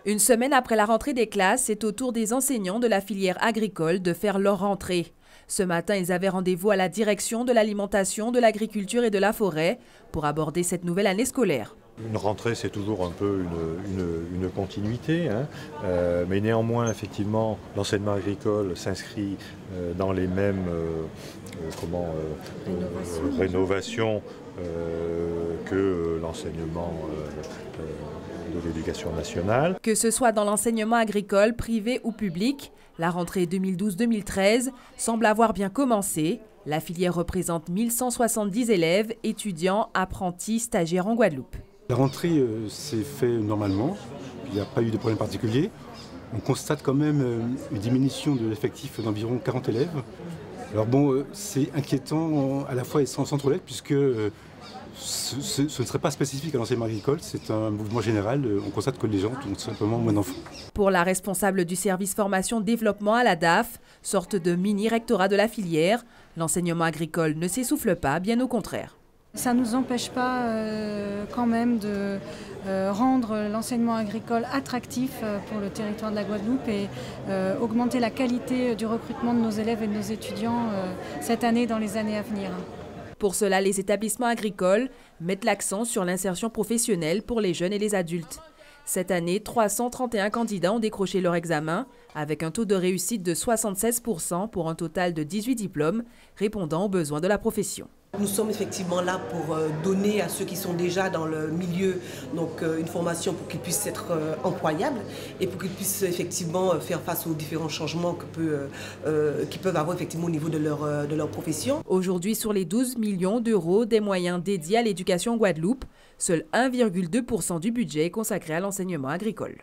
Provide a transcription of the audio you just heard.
Une semaine après la rentrée des classes, c'est au tour des enseignants de la filière agricole de faire leur rentrée. Ce matin, ils avaient rendez-vous à la direction de l'alimentation, de l'agriculture et de la forêt pour aborder cette nouvelle année scolaire. Une rentrée, c'est toujours un peu une continuité, hein. Mais néanmoins, effectivement, l'enseignement agricole s'inscrit dans les mêmes rénovations que l'enseignement de l'éducation nationale. Que ce soit dans l'enseignement agricole, privé ou public, la rentrée 2012-2013 semble avoir bien commencé. La filière représente 1170 élèves, étudiants, apprentis, stagiaires en Guadeloupe. La rentrée s'est faite normalement, il n'y a pas eu de problème particulier. On constate quand même une diminution de l'effectif d'environ 40 élèves. Alors bon, c'est inquiétant à la fois et sans relève puisque ce ne serait pas spécifique à l'enseignement agricole, c'est un mouvement général. On constate que les gens ont tout simplement moins d'enfants. Pour la responsable du service formation-développement à la DAF, sorte de mini-rectorat de la filière, l'enseignement agricole ne s'essouffle pas, bien au contraire. Ça ne nous empêche pas quand même de rendre l'enseignement agricole attractif pour le territoire de la Guadeloupe et augmenter la qualité du recrutement de nos élèves et de nos étudiants cette année dans les années à venir. Pour cela, les établissements agricoles mettent l'accent sur l'insertion professionnelle pour les jeunes et les adultes. Cette année, 331 candidats ont décroché leur examen, avec un taux de réussite de 76% pour un total de 18 diplômes répondant aux besoins de la profession. Nous sommes effectivement là pour donner à ceux qui sont déjà dans le milieu donc, une formation pour qu'ils puissent être employables et pour qu'ils puissent effectivement faire face aux différents changements qu'ils peuvent avoir effectivement au niveau de leur profession. Aujourd'hui, sur les 12 millions d'euros des moyens dédiés à l'éducation en Guadeloupe, seul 1,2% du budget est consacré à l'enseignement agricole.